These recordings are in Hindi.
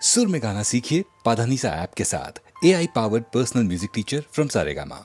सुर में गाना सीखिए पाधानीसा ऐप के साथ। AI powered personal music teacher from Saregama.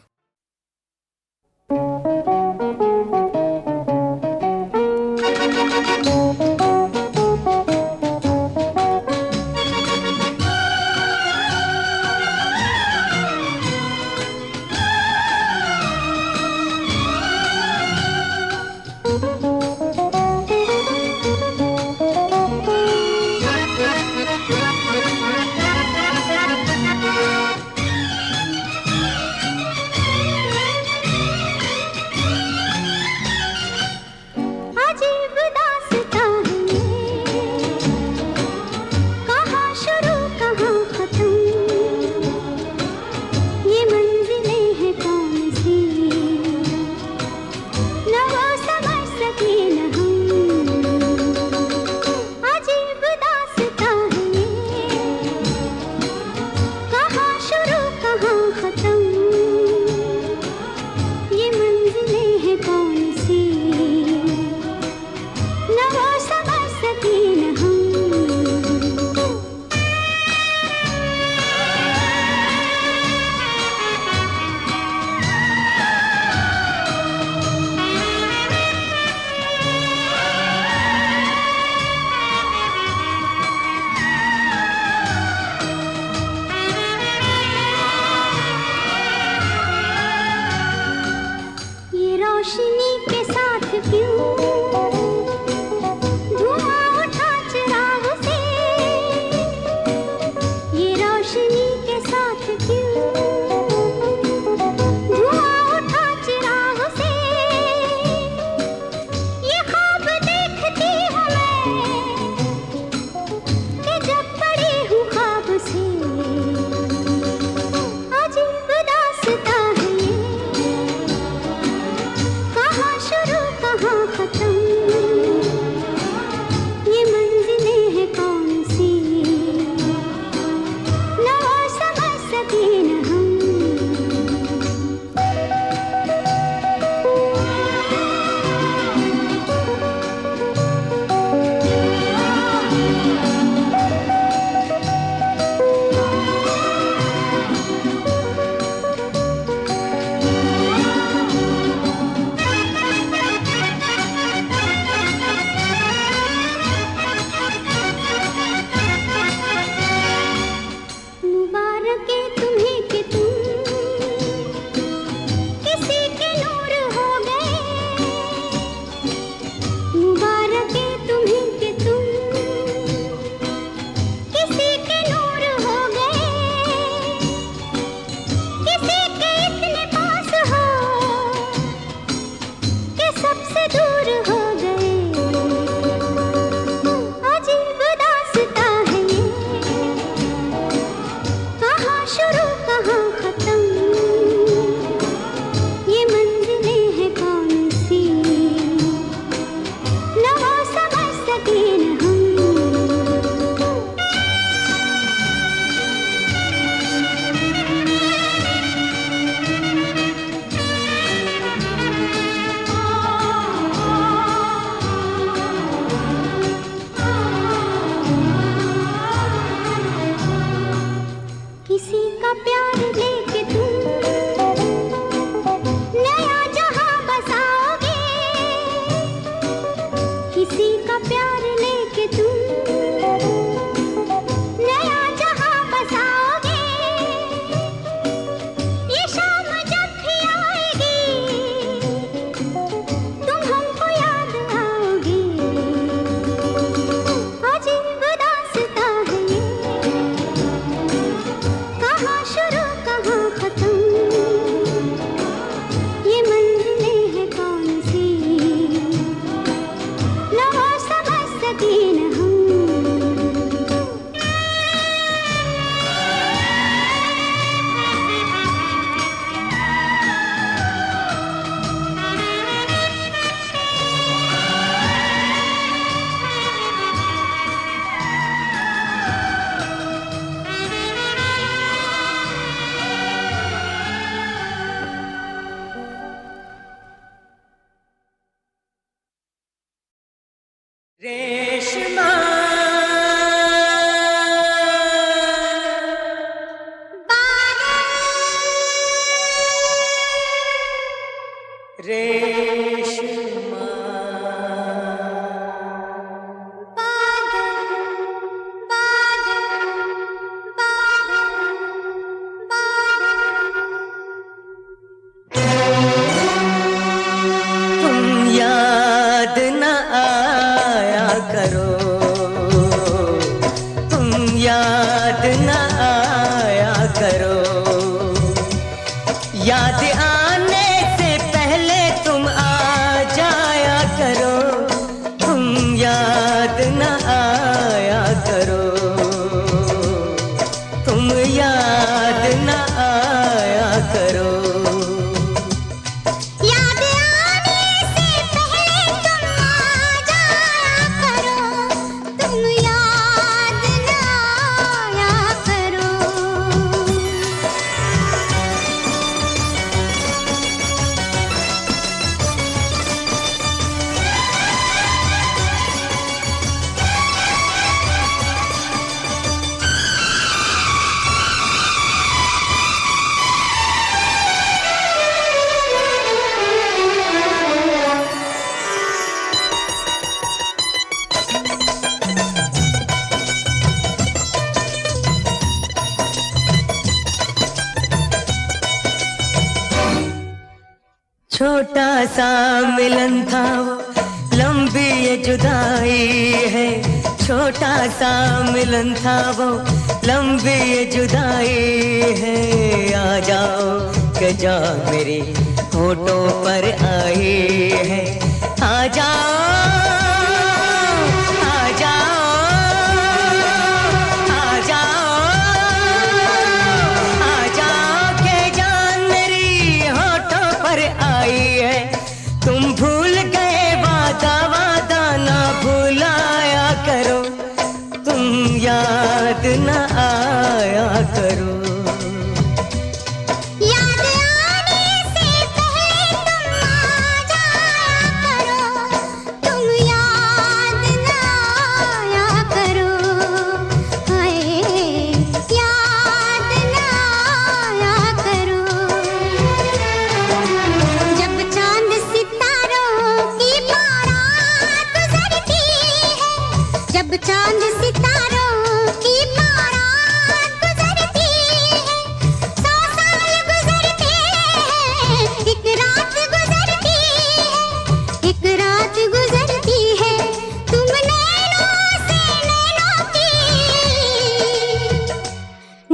याद न आया करो, याद आने से पहले तुम आ जाया करो, तुम याद न आया करो, तुम याद न आया करो। छोटा सा मिलन था वो, लंबी ये जुदाई है, छोटा सा मिलन था वो, लंबी ये जुदाई है। आ जाओ के जा मेरी होठों पर आई है, आ जाओ आ जाओ आ जाओ आ जाओ के जान मेरी होठों पर आई है। तुम भूल गए वादा वादा ना भुलाया करो, तुम याद न आया करो। चांद सितारों की बारात गुजरती है, 100 साल गुजरते हैं, एक रात गुजरती है, एक रात गुजरती है। तुम नैनों से नैनों की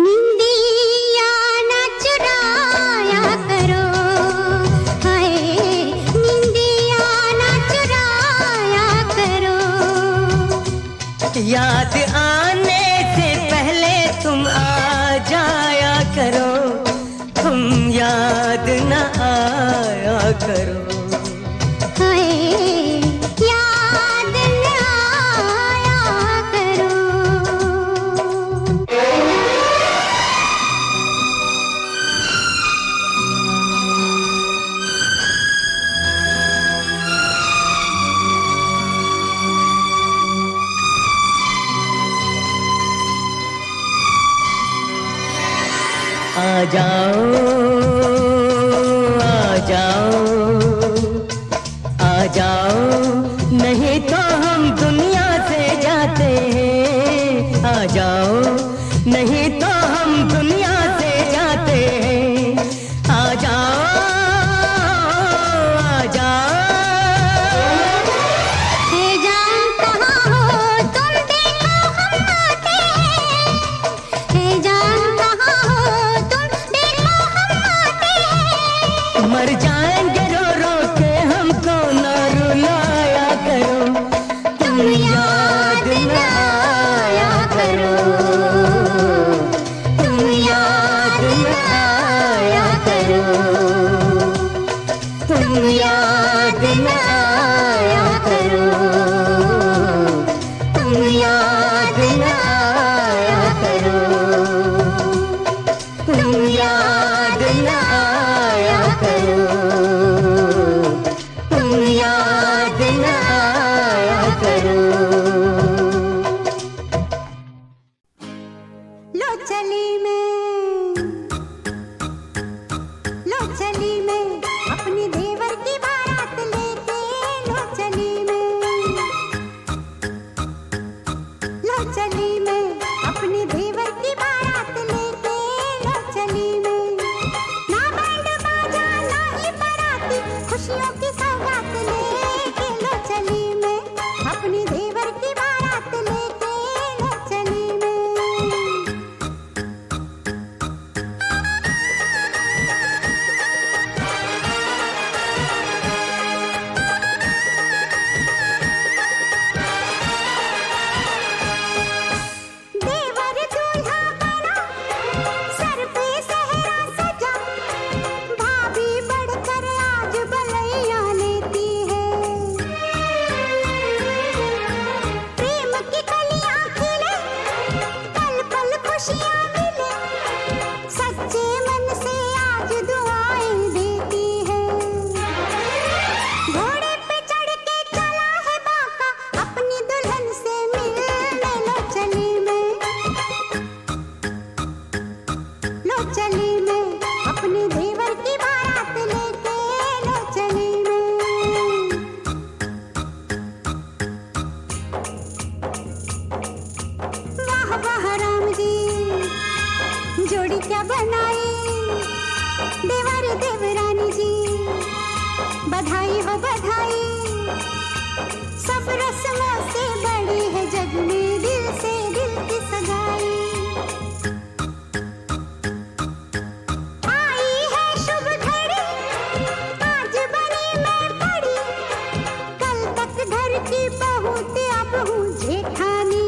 निंदिया ना चुराया करो, हाय निंदिया ना चुराया करो। याद आने से पहले तुम आ जाया करो, तुम याद न आया करो। हाय याद न आया करो। आ जाओ आ जाओ आ जाओ, नहीं तो हम दुनिया से जाते हैं। आ जाओ नहीं तो हम दुनिया से जाते हैं। आ जाओ आ जाओ। हे जान कहाँ हो तुम, देखो हम आते हैं। हे जान कहाँ हो तुम, देखो हम आते हैं। मर जाएंगे रो रो के हमको ना रुलाया करो, तुम याद न आया करो, तुम याद न आया करो, तुम याद न आया करो, तुम याद न आया करो, तुम याद न आया करो, तुम याद न आया करो। लो चली मैं अपनी देवर की बारात लेके, लो चली मैं अपनी देवर की बारात लेके, लो चली मैं। ना बैंड बाजा ना ही बाराती, खुशियों की सौगात लेके, लो चली मैं अपनी देवर की बारात लेके, लो चली मैं। खुशियाँ मिले सच्चे मन से आज दुआएं देती है। घोड़े पे चढ़ के चला है बाका अपनी दुल्हन से मिलने, लो चली मैं, लो चली मैं अपने देवर की बारात लेके, लो चली मैं। वाह वाह राम जी जोड़ी क्या बनाई, देवर देवरानी जी बधाई हो बधाई। सब रस्मों से बड़ी है जग में दिल से दिल की सगाई। आई है शुभ घड़ी आज बनी मैं बड़ी, कल तक घर की बहू ते अब हूँ जेठानी।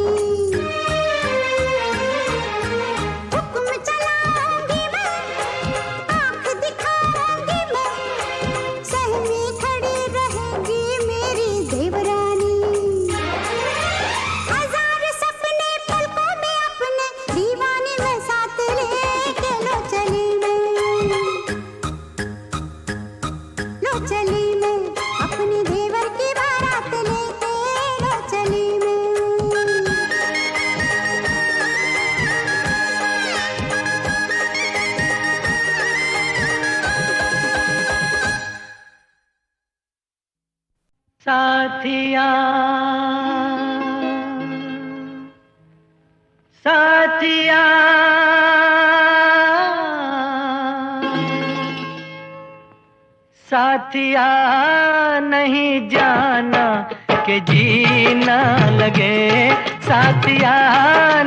हुक्म चलाऊंगी मैं, आँख दिखाऊंगी मैं, सहमी खड़ी रहेगी मेरी देवरानी। हजार सपने पलकों में अपने दीवानी में साथ लेके, लो चली मैं, लो चली मैं अपने देवर की बारात लेके, लो चली मैं। साथिया साथिया साथिया नहीं जाना कि जीना लगे, साथिया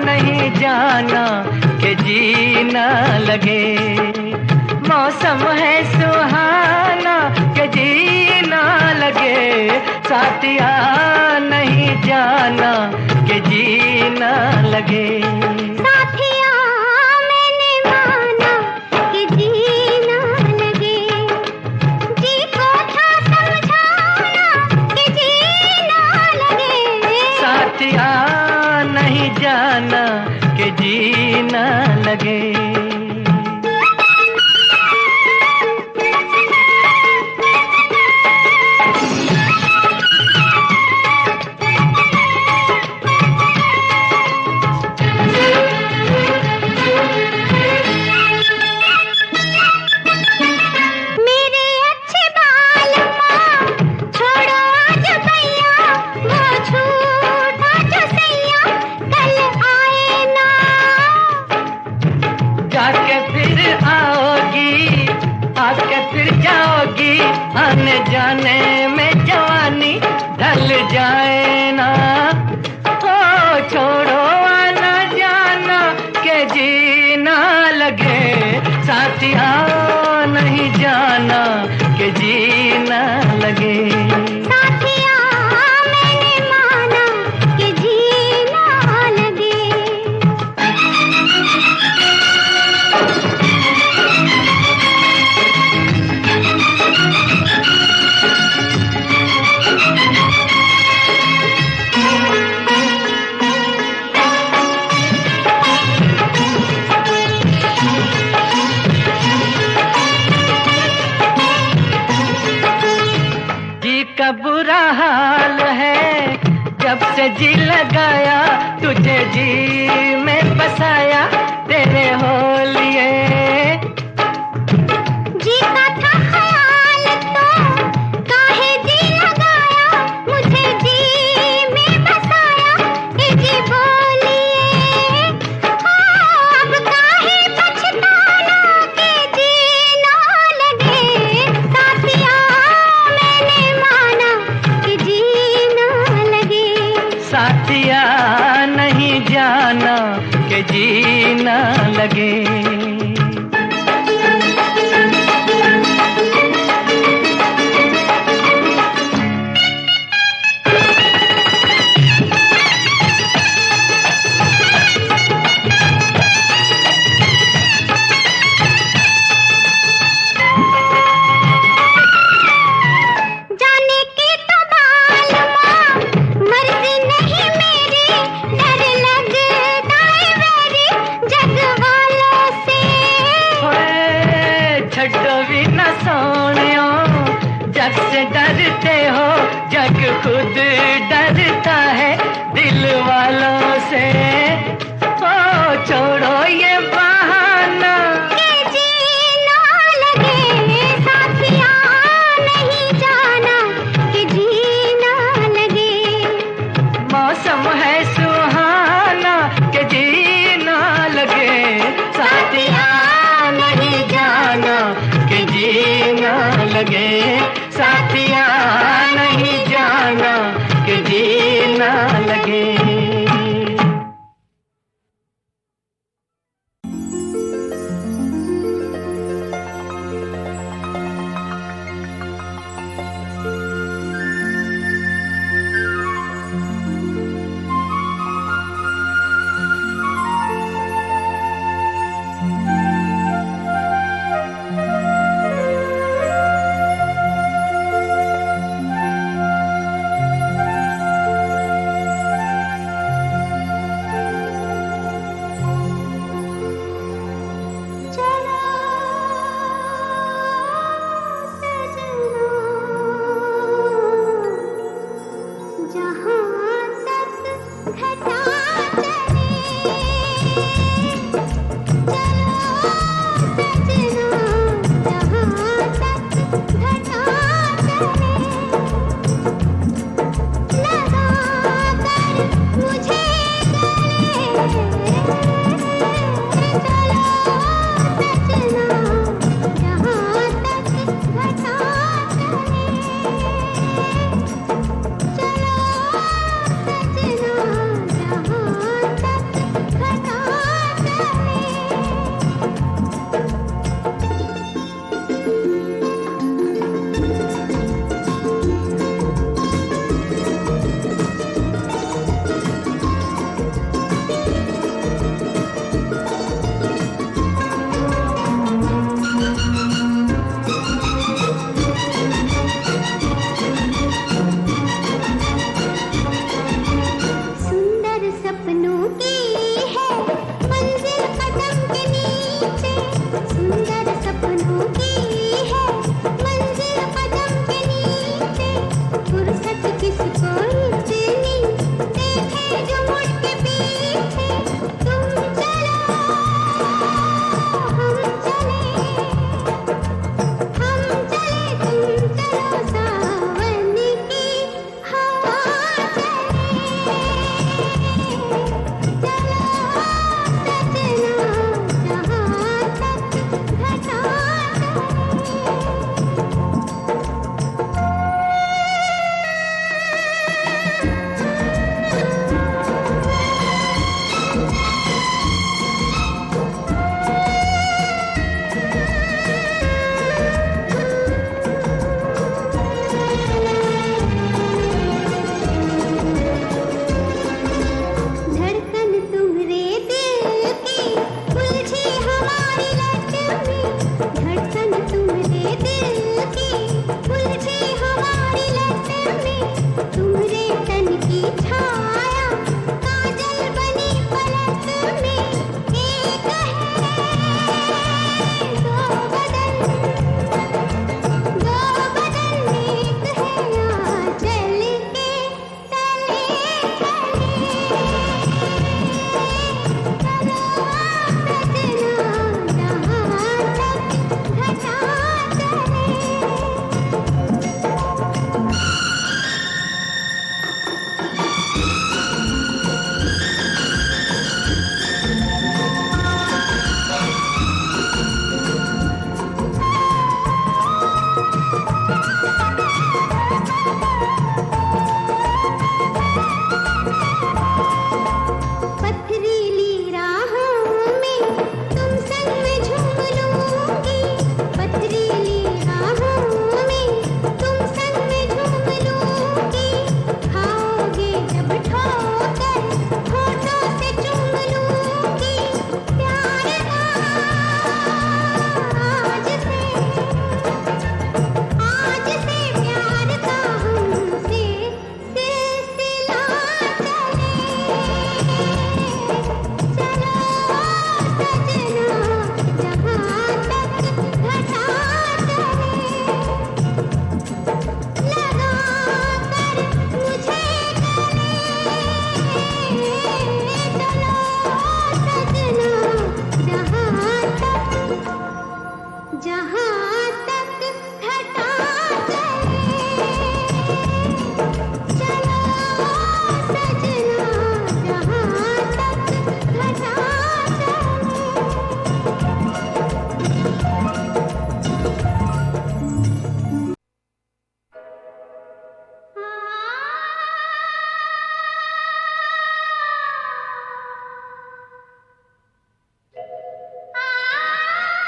नहीं जाना कि जीना लगे। मौसम है सुहाना कि जीना लगे, साथिया नहीं जाना कि जीना लगे। साथिया मैंने माना कि जीना लगे, जी को था समझाना कि जीना लगे। साथिया नहीं जाना कि जीना लगे। मेरे अच्छे बाल माँ छोड़ो आज भैया, वो झूठा जो सैया कल आए ना। जाके फिर आओगी, आके फिर जाओगी, आने जाने में जवानी ढल जाए ना। ओ छोड़ो आना जाना के जीना लगे, साथिया नहीं जाना के जीना लगे। साथिया मैंने माना कि जीना लगे। जी का बुरा हाल है जब से जी लगाया, तुझे जी में बसाया तेरे हो लिए। जी का था ख्याल तो काहे जी लगाया, मुझे जी में बसाया कि जी बोलिए। अब काहे पछताना कि जी ना लगे, साथिया मैंने माना कि जी ना लगे। साथिया नहीं जाना के जीना लगे। जाने की तो मालूम मर्जी नहीं मेरी, डर लगता है मेरी जग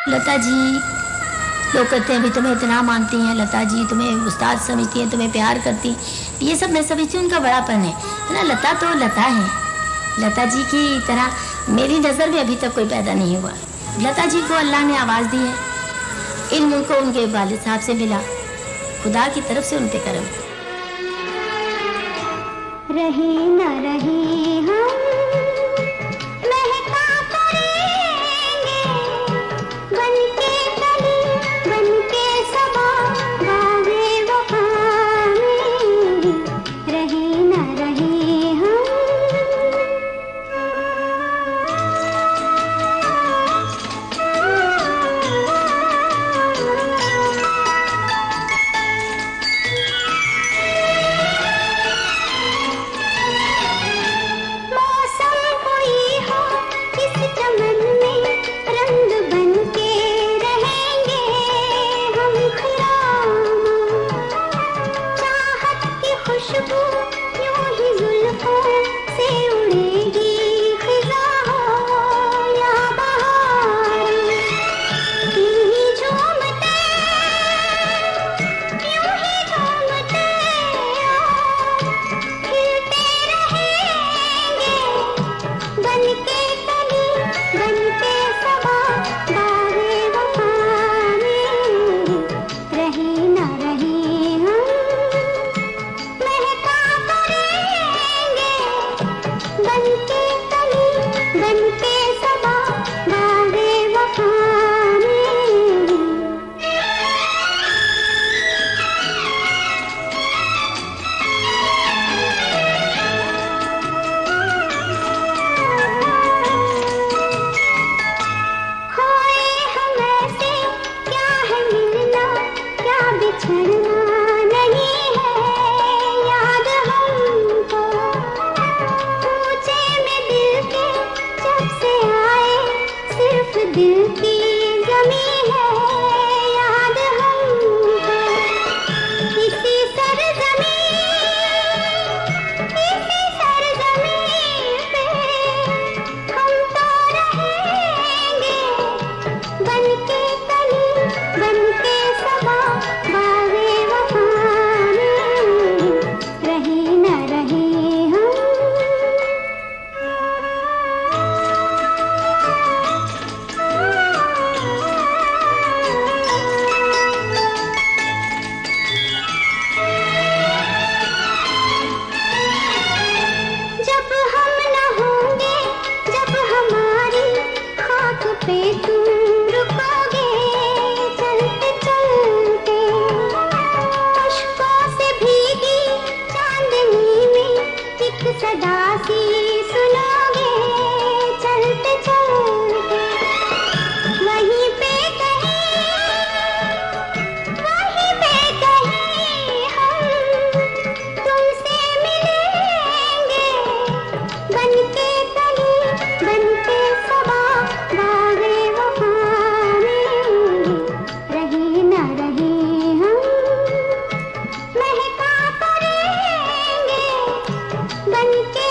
लता जी, लोग कहते हैं भी तुम्हें इतना मानती हैं, लता जी तुम्हें उस्ताद समझती हैं, तुम्हें प्यार करती, ये सब मैं समझती हूँ उनका बड़ापन है ना। लता तो लता है, लता जी की तरह मेरी नज़र में अभी तक कोई पैदा नहीं हुआ। लता जी को अल्लाह ने आवाज़ दी है, इल्म उनको उनके वालिद साहब से मिला, खुदा की तरफ से उन पे करम। रहे न रहे हम महका करेंगे, बनके कली बनके सबा गावे वफा में। रहे न रहे हम बनके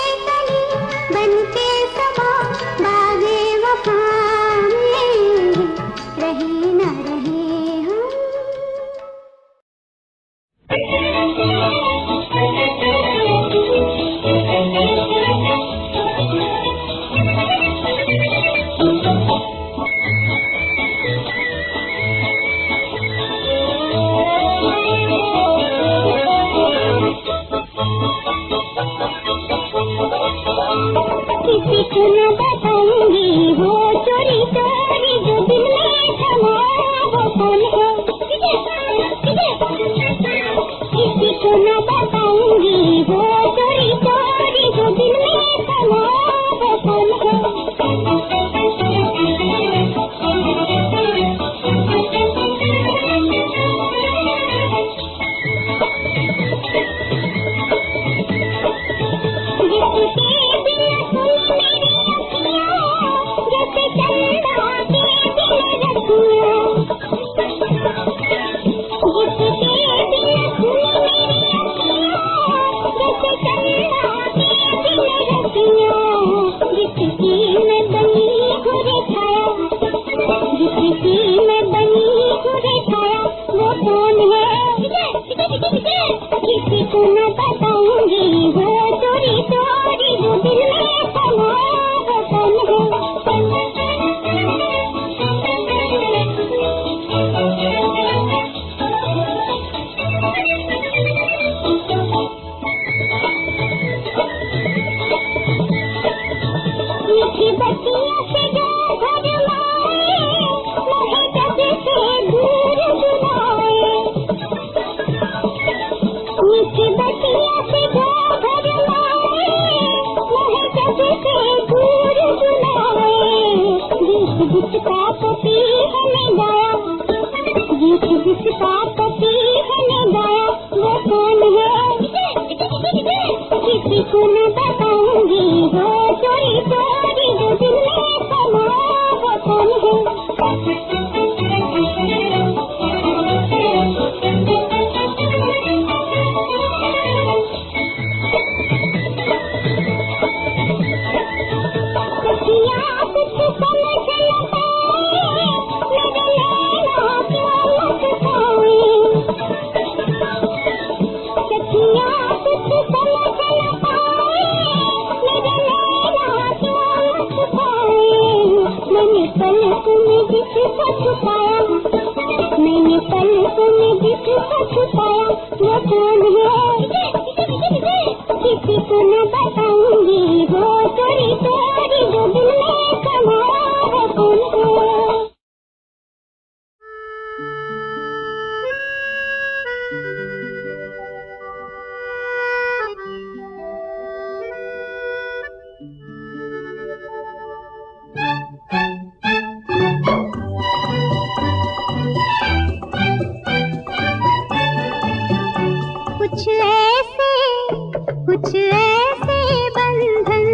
कुछ ऐसे बंधन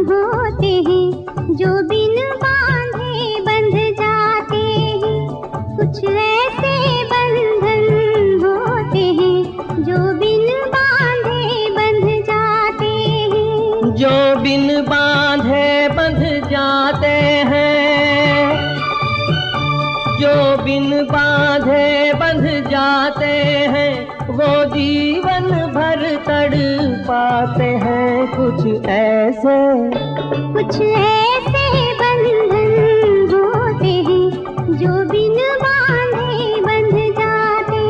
होते हैं जो बिन बांधे बंध जाते हैं। कुछ ऐसे बंधन होते हैं जो बिन बांधे बंध जाते हैं। जो बिन बांधे बंध जाते हैं, जो बिन बांधे बंध जाते हैं, वो जीवन भर तड़ पाते हैं। कुछ ऐसे बंधन होते हैं जो बिन बांधे बंध जाते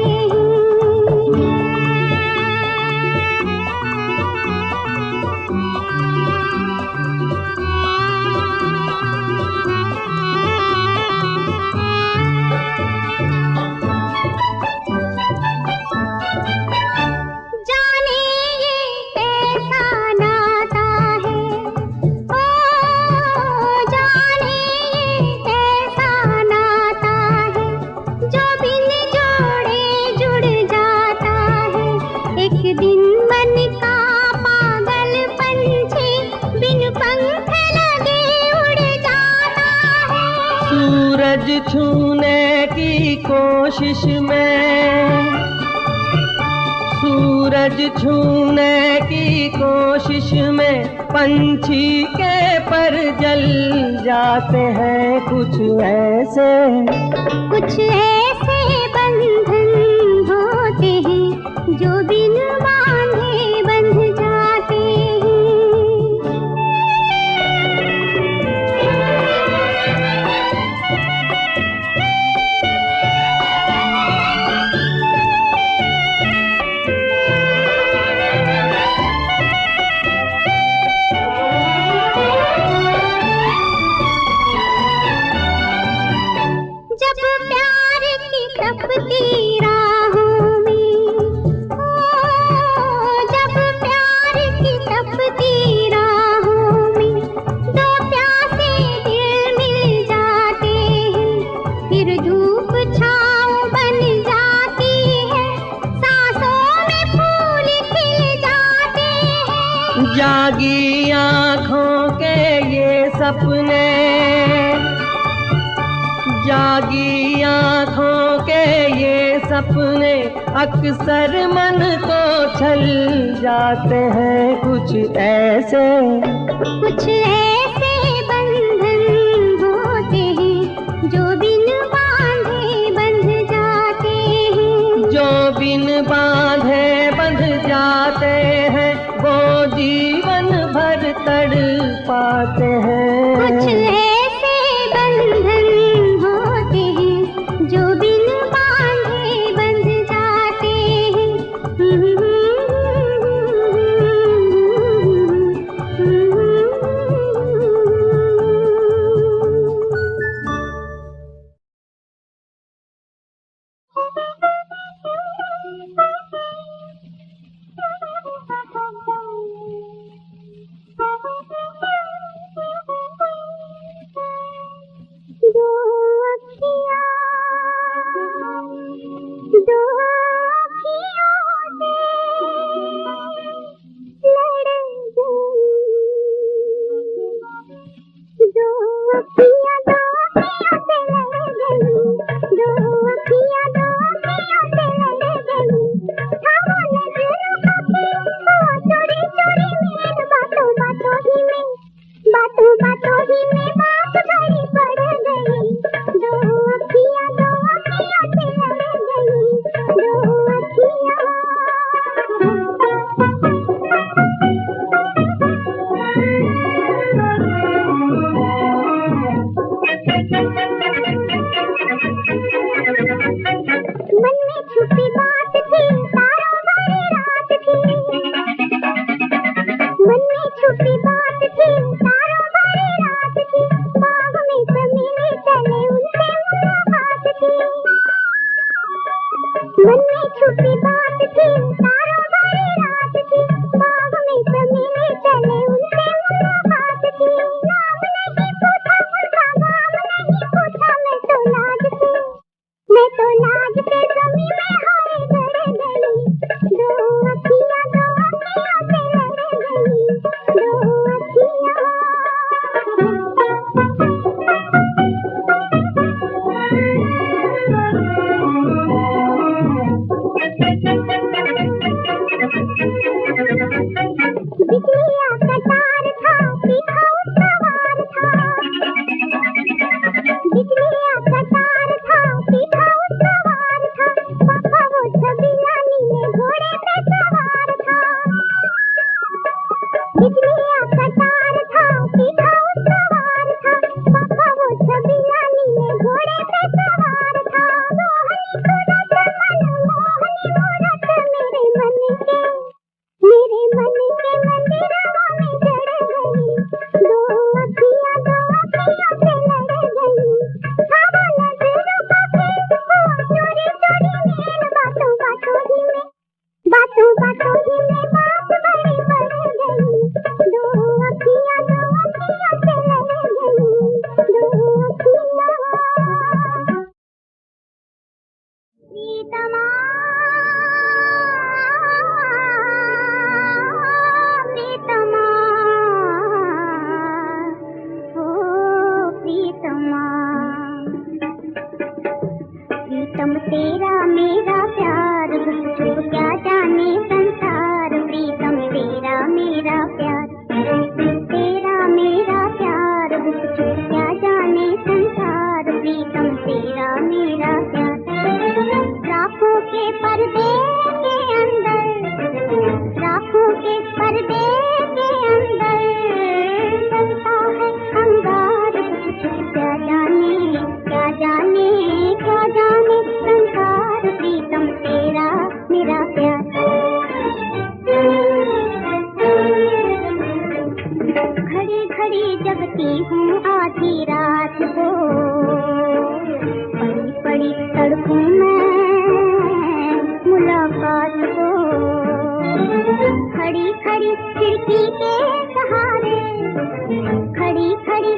सूरज छूने की कोशिश में, सूरज छूने की कोशिश में पंछी के पर जल जाते हैं। कुछ ऐसे बंधन होते हैं जो बिन बांधे बंध जाते हैं। तपती राहों में, जब प्यार की तपती राहों में दो प्यासे दिल मिल जाते हैं। फिर धूप छाँव बन जाती है, सांसों में फूल खिल जाते हैं। जागी आँखों के ये सपने, जागी आँखों के ये सपने अक्सर मन को छल जाते हैं। कुछ ऐसे बंधन होते हैं जो बिन बांधे बंध जाते हैं। जो बिन बांधे बंध जाते हैं, वो जीवन भर तड़ पाते हैं। कुछ ऐसे बंधन होते हैं जो बिन बांधे बंध जाते हैं। मन में छुपी बात थी, तारों भरी रात थी। मन में छुपी बात थी, तारों भरी रात थी। बाग में चमेली चले, उनसे मुलाकात थी। मन में छुपी बात थी, तारों भरी रात थी। बाग में चमेली चले, उनसे मुलाकात थी। नाम नहीं पूछा, उनका नाम नहीं पूछा, मैं तो लाज पे ज़मीं में हाय डर गई। दो अखियाँ से लड़ गई, दो अखियाँ। बिजलियाँ का तार था, पीछा उसका वार था। बिजलियाँ का तार था, पीछा उसका वार था। पापा वो छबीला नीले घोड़े पे सवार था। बिजलियाँ का तार था, पीछा उसका वार था। पापा वो छबीला नीले घोड़े पे सवार था। मोहनी सूरत मन, मोहनी मूरत मेरे मन के मंदिरवा में जड़ गई। दो अखियाँ से लड़ गई। हवा नजरों का खेल, वो चोरी चोरी नैन। बातों बातों ही में बात बड़ी बढ़ गई। दो अखियाँ से लड़ गई, दो अखियाँ। प्रीतमा प्रीतमा ओ प्रीतमा। प्रीतम तेरा मेरा प्यार, गुप चुप क्या जाने संसार। प्रीतम तेरा मेरा प्यार, तेरा मेरा प्यार, गुप चुप क्या जाने संसार। प्रीतम तेरा मेरा प्यार। राखों के पर्दे के अंदर, राखों के पर्दे के अंदर चलता है अंगार। कुछ छुप क्या जाने, क्या जाने, क्या जाने संसार। प्रीतम तेरा मेरा प्यार। घड़ी घड़ी जगती हूँ आधी रात को, पड़ी पड़ी सड़कों में मुलाकात को। खड़ी खड़ी खिड़की के सहारे, खड़ी खड़ी